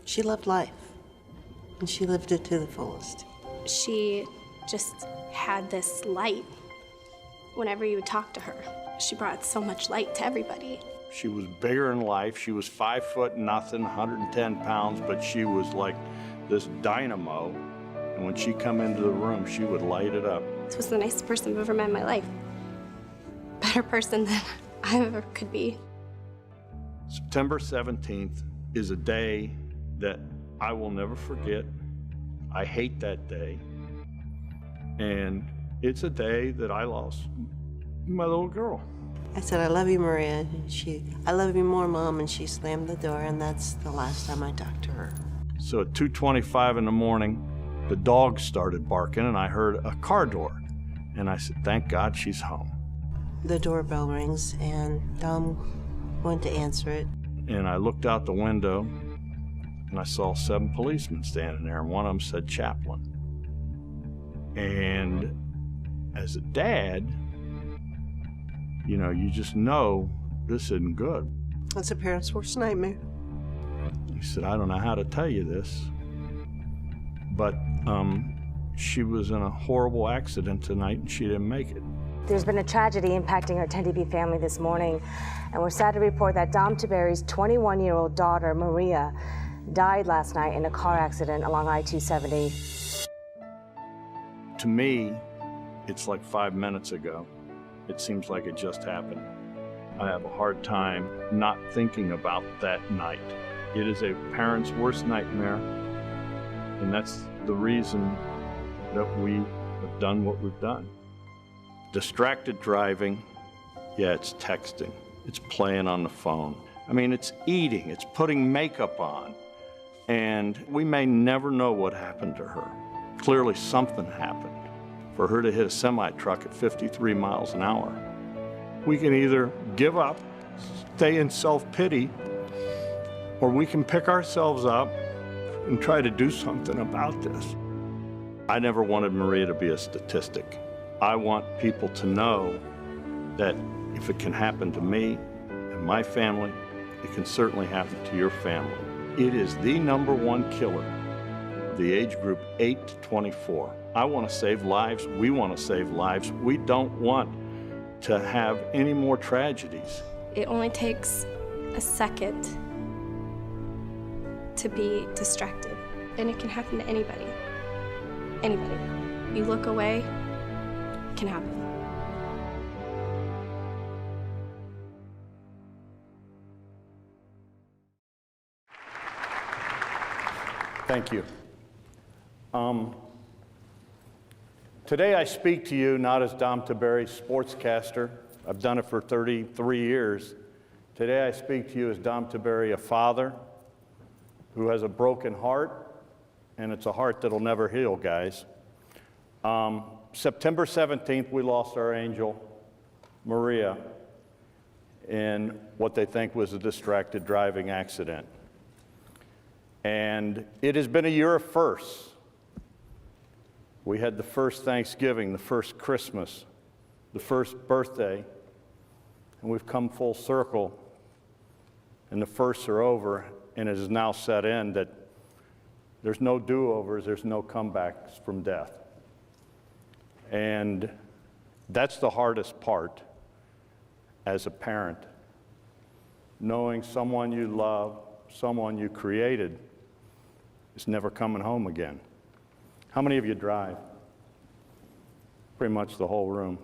She loved life, and she lived it to the fullest. She just had this light whenever you would talk to her. She brought so much light to everybody. She was bigger in life. She was 5 foot nothing, 110 pounds, but she was like this dynamo. And when she come into the room, she would light it up. This was the nicest person I've ever met in my life. Better person than I ever could be. September 17th is a day that I will never forget. I hate that day. And it's a day that I lost my little girl. I said, I love you, Maria. And I love you more, Mom. And she slammed the door, and that's the last time I talked to her. So at 2:25 in the morning, the dog started barking, and I heard a car door. And I said, thank God she's home. The doorbell rings, and Dom went to answer it. And I looked out the window, and I saw 7 policemen standing there, and one of them said chaplain. And as a dad, you know, you just know this isn't good. That's a parent's worst nightmare. He said, I don't know how to tell you this, but she was in a horrible accident tonight and she didn't make it. There's been a tragedy impacting our Tiberi family this morning, and we're sad to report that Dom Tiberi's 21-year-old daughter, Maria, died last night in a car accident along I-270. To me, it's like 5 minutes ago. It seems like it just happened. I have a hard time not thinking about that night. It is a parent's worst nightmare, and that's the reason that we have done what we've done. Distracted driving, yeah, it's texting, it's playing on the phone. I mean, it's eating, it's putting makeup on, and we may never know what happened to her. Clearly something happened for her to hit a semi-truck at 53 miles an hour. We can either give up, stay in self-pity, or we can pick ourselves up and try to do something about this. I never wanted Maria to be a statistic. I want people to know that if it can happen to me and my family, it can certainly happen to your family. It is the #1 killer of the age group 8 to 24. I want to save lives. We want to save lives. We don't want to have any more tragedies. It only takes a second to be distracted, and it can happen to anybody. Anybody. You look away, it can happen. Thank you. Today I speak to you not as Dom Tiberi, sportscaster. I've done it for 33 years. Today I speak to you as Dom Tiberi, a father who has a broken heart, and it's a heart that'll never heal, guys. September 17th, we lost our angel, Maria, in what they think was a distracted driving accident. And it has been a year of firsts. We had the first Thanksgiving, the first Christmas, the first birthday, and we've come full circle, and the firsts are over, and it has now set in that there's no do-overs, there's no comebacks from death. And that's the hardest part as a parent, knowing someone you love, someone you created, is never coming home again. How many of you drive? Pretty much the whole room.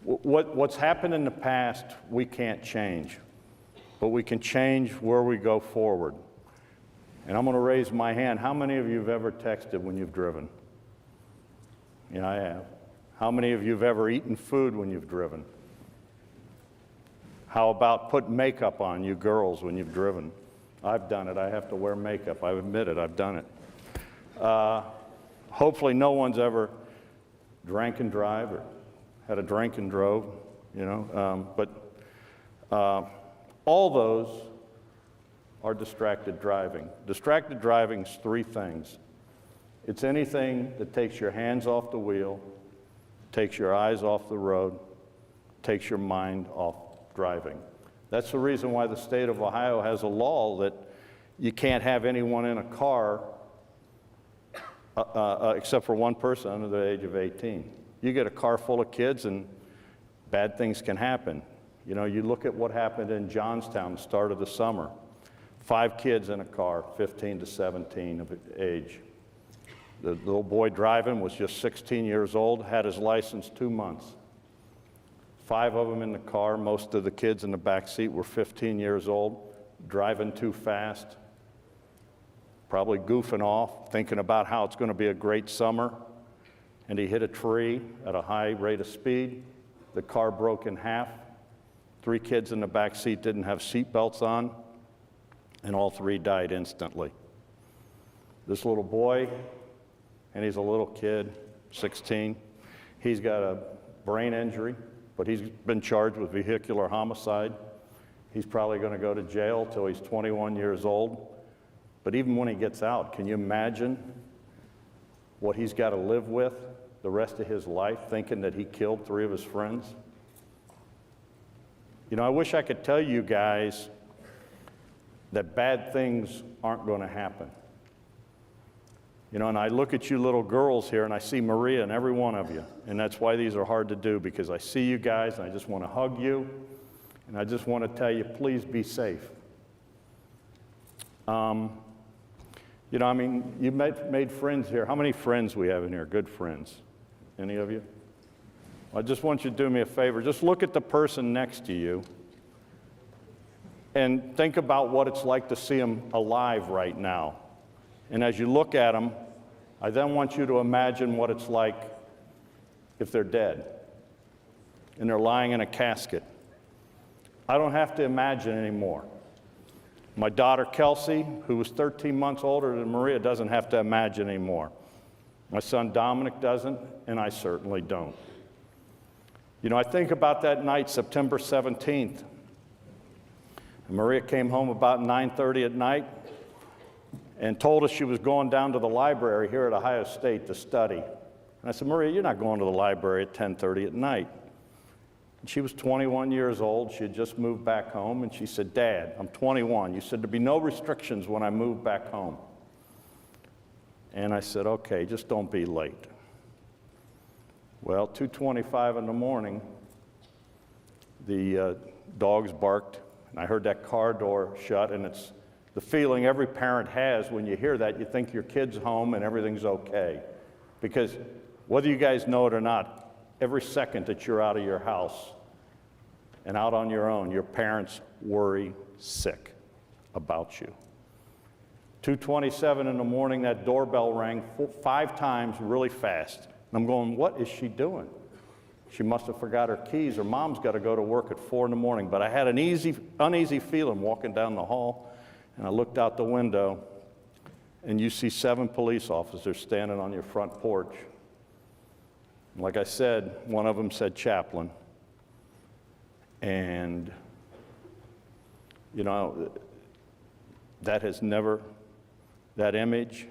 What's happened in the past, we can't change, but we can change where we go forward. And I'm going to raise my hand. How many of you have ever texted when you've driven? Yeah, I have. How many of you have ever eaten food when you've driven? How about put makeup on, you girls, when you've driven? I've done it. I have to wear makeup. I admit it. I've done it. Hopefully no one's ever drank and drive or had a drink and drove, you know. But all those are distracted driving. Distracted driving is 3 things. It's anything that takes your hands off the wheel, takes your eyes off the road, takes your mind off driving. That's the reason why the state of Ohio has a law that you can't have anyone in a car except for one person under the age of 18. You get a car full of kids and bad things can happen. You know, you look at what happened in Johnstown, the start of the summer. 5 kids in a car, 15 to 17 of age. The little boy driving was just 16 years old, had his license 2 months. 5 of them in the car, most of the kids in the back seat were 15 years old, driving too fast, probably goofing off, thinking about how it's going to be a great summer. And he hit a tree at a high rate of speed. The car broke in half. 3 kids in the back seat didn't have seat belts on, and all 3 died instantly. This little boy, and he's a little kid, 16, he's got a brain injury, but he's been charged with vehicular homicide. He's probably going to go to jail till he's 21 years old. But even when he gets out, can you imagine what he's got to live with the rest of his life, thinking that he killed 3 of his friends? You know, I wish I could tell you guys that bad things aren't going to happen. You know, and I look at you little girls here, and I see Maria and every one of you, and that's why these are hard to do, because I see you guys, and I just want to hug you, and I just want to tell you, please be safe. You know, I mean, you made friends here. How many friends we have in here? Good friends. Any of you? I just want you to do me a favor. Just look at the person next to you and think about what it's like to see them alive right now. And as you look at them, I then want you to imagine what it's like if they're dead and they're lying in a casket. I don't have to imagine anymore. My daughter Kelsey, who was 13 months older than Maria, doesn't have to imagine anymore. My son Dominic doesn't, and I certainly don't. You know, I think about that night, September 17th. And Maria came home about 9:30 at night and told us she was going down to the library here at Ohio State to study. And I said, Maria, you're not going to the library at 10:30 at night. And she was 21 years old. She had just moved back home. And she said, Dad, I'm 21. You said there'd be no restrictions when I move back home. And I said, okay, just don't be late. Well, 2:25 in the morning, the dogs barked, and I heard that car door shut, and it's the feeling every parent has when you hear that. You think your kid's home and everything's okay. Because whether you guys know it or not, every second that you're out of your house and out on your own, your parents worry sick about you. 2:27 in the morning, that doorbell rang 5 times really fast. And I'm going, what is she doing? She must have forgot her keys. Her mom's got to go to work at 4 in the morning. But I had an uneasy feeling walking down the hall, and I looked out the window, and you see 7 police officers standing on your front porch. And like I said, one of them said chaplain. And, you know, that image,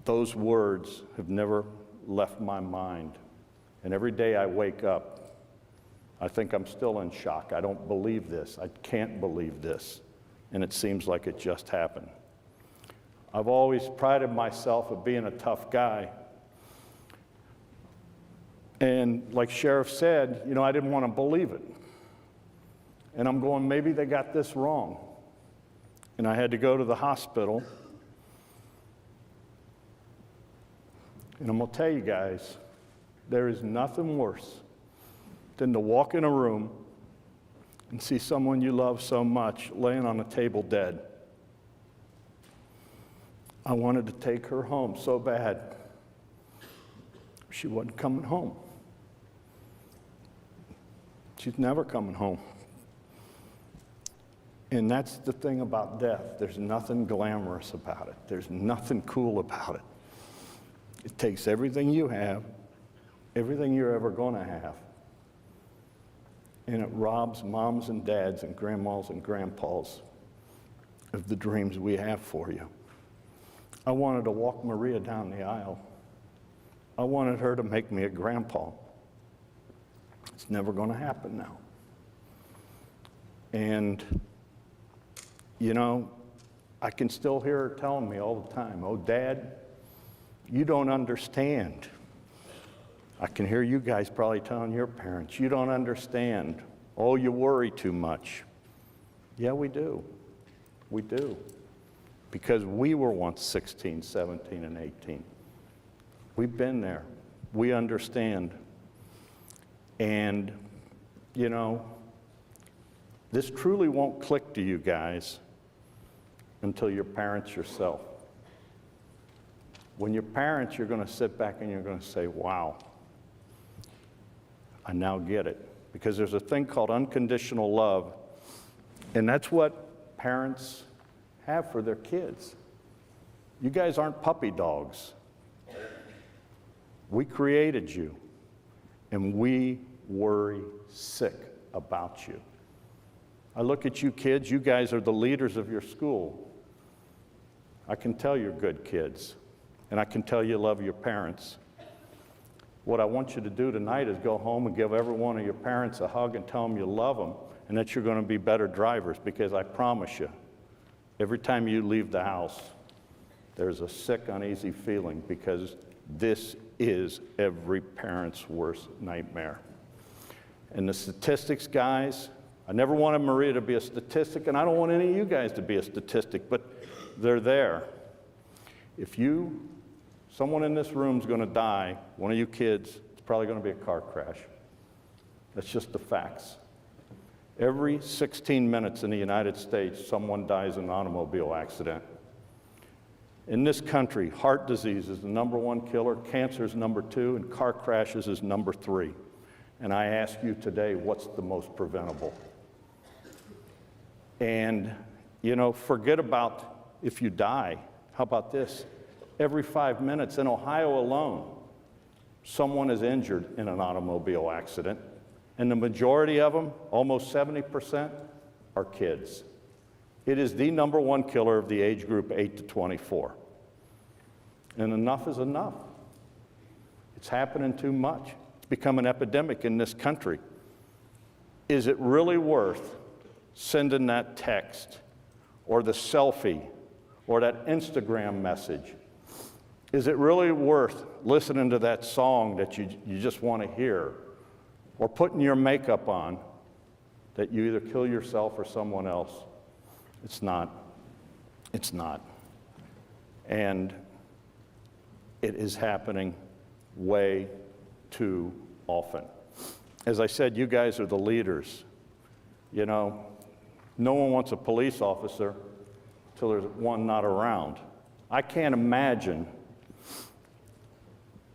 those words have never left my mind. And every day I wake up, I think I'm still in shock. I don't believe this. I can't believe this. And it seems like it just happened. I've always prided myself of being a tough guy. And like Sheriff said, you know, I didn't want to believe it. And I'm going, maybe they got this wrong. And I had to go to the hospital. And I'm going to tell you guys, there is nothing worse than to walk in a room and see someone you love so much laying on a table dead. I wanted to take her home so bad. She wasn't coming home. She's never coming home. And that's the thing about death. There's nothing glamorous about it. There's nothing cool about it. It takes everything you have, everything you're ever going to have, and it robs moms and dads and grandmas and grandpas of the dreams we have for you. I wanted to walk Maria down the aisle. I wanted her to make me a grandpa. It's never going to happen now. And You know, I can still hear her telling me all the time, "Oh, Dad, you don't understand." I can hear you guys probably telling your parents, "You don't understand. Oh, you worry too much." Yeah, we do. We do. Because we were once 16, 17, and 18. We've been there. We understand. And, you know, this truly won't click to you guys until you're parents yourself. When you're parents, you're going to sit back and you're going to say, "Wow, I now get it." Because there's a thing called unconditional love, and that's what parents have for their kids. You guys aren't puppy dogs. We created you, and we worry sick about you. I look at you kids, you guys are the leaders of your school. I can tell you're good kids, and I can tell you love your parents. What I want you to do tonight is go home and give every one of your parents a hug and tell them you love them and that you're going to be better drivers, because I promise you, every time you leave the house, there's a sick, uneasy feeling, because this is every parent's worst nightmare. And the statistics, guys, I never wanted Maria to be a statistic, and I don't want any of you guys to be a statistic, but they're there. If someone in this room is going to die, one of you kids, it's probably going to be a car crash. That's just the facts. Every 16 minutes in the United States, someone dies in an automobile accident. In this country, heart disease is the #1 killer, cancer is #2, and car crashes is #3. And I ask you today, what's the most preventable? And, you know, forget about if you die. How about this? Every 5 minutes in Ohio alone, someone is injured in an automobile accident. And the majority of them, almost 70%, are kids. It is the #1 killer of the age group 8 to 24. And enough is enough. It's happening too much. It's become an epidemic in this country. Is it really worth sending that text or the selfie or that Instagram message? Is it really worth listening to that song that you just want to hear, or putting your makeup on that you either kill yourself or someone else? It's not. It's not. And it is happening way too often. As I said, you guys are the leaders. You know, no one wants a police officer till there's one not around. I can't imagine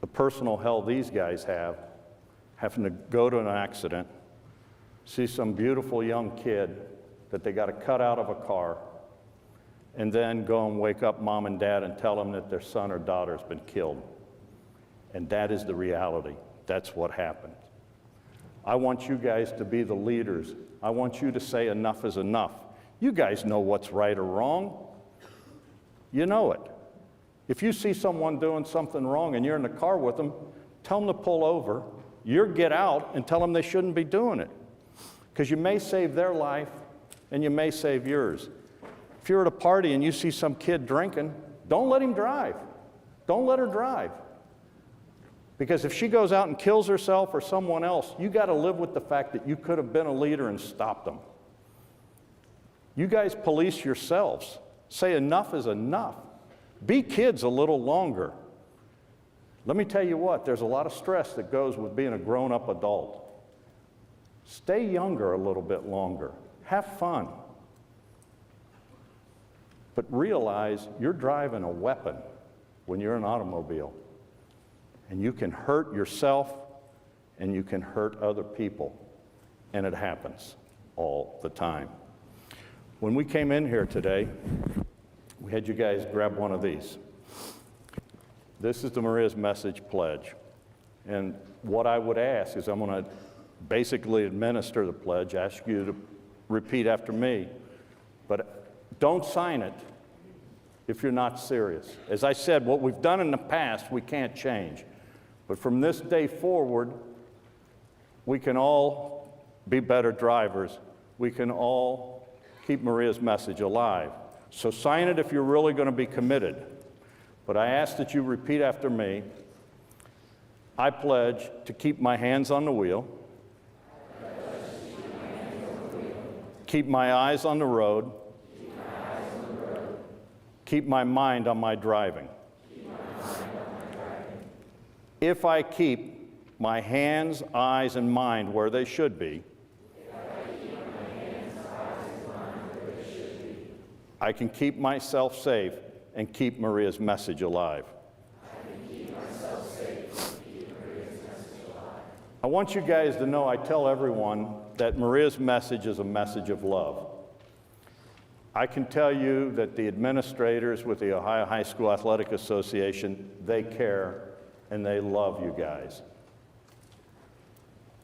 the personal hell these guys have, having to go to an accident, see some beautiful young kid that they got to cut out of a car, and then go and wake up mom and dad and tell them that their son or daughter has been killed. And that is the reality. That's what happened. I want you guys to be the leaders. I want you to say enough is enough. You guys know what's right or wrong. You know it. If you see someone doing something wrong and you're in the car with them, tell them to pull over. You get out and tell them they shouldn't be doing it. Because you may save their life and you may save yours. If you're at a party and you see some kid drinking, don't let him drive. Don't let her drive. Because if she goes out and kills herself or someone else, you got to live with the fact that you could have been a leader and stopped them. You guys police yourselves. Say enough is enough. Be kids a little longer. Let me tell you what, there's a lot of stress that goes with being a grown-up adult. Stay younger a little bit longer. Have fun. But realize you're driving a weapon when you're in an automobile. And you can hurt yourself and you can hurt other people. And it happens all the time. When we came in here today, we had you guys grab one of these. This is the Maria's Message Pledge. And what I would ask is, I'm going to basically administer the pledge, ask you to repeat after me, but don't sign it if you're not serious. As I said, what we've done in the past, we can't change. But from this day forward, we can all be better drivers. We can all keep Maria's message alive. So sign it if you're really going to be committed. But I ask that you repeat after me. I pledge to keep my hands on the wheel, keep my eyes on the road, keep my mind on my driving. If I keep my hands, eyes, and mind where they should be, I can keep myself safe and keep Maria's message alive. I want you guys to know, I tell everyone that Maria's message is a message of love. I can tell you that the administrators with the Ohio High School Athletic Association, they care and they love you guys.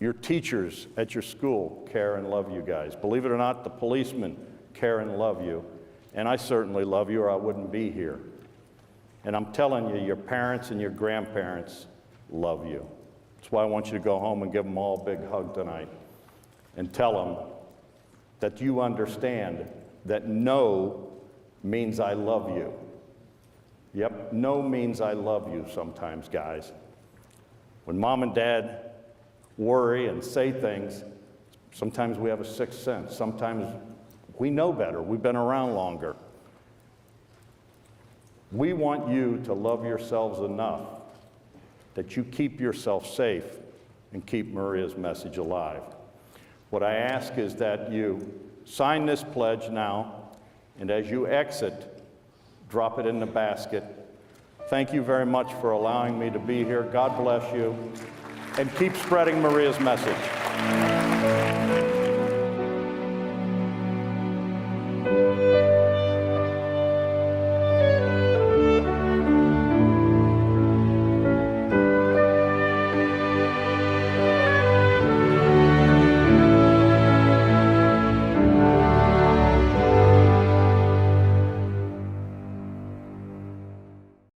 Your teachers at your school care and love you guys. Believe it or not, the policemen care and love you. And I certainly love you or I wouldn't be here. And I'm telling you, your parents and your grandparents love you. That's why I want you to go home and give them all a big hug tonight and tell them that you understand that no means I love you. Yep, no means I love you sometimes, guys. When mom and dad worry and say things, sometimes we have a sixth sense. Sometimes we know better. We've been around longer. We want you to love yourselves enough that you keep yourself safe and keep Maria's message alive. What I ask is that you sign this pledge now, and as you exit, drop it in the basket. Thank you very much for allowing me to be here. God bless you, and keep spreading Maria's message.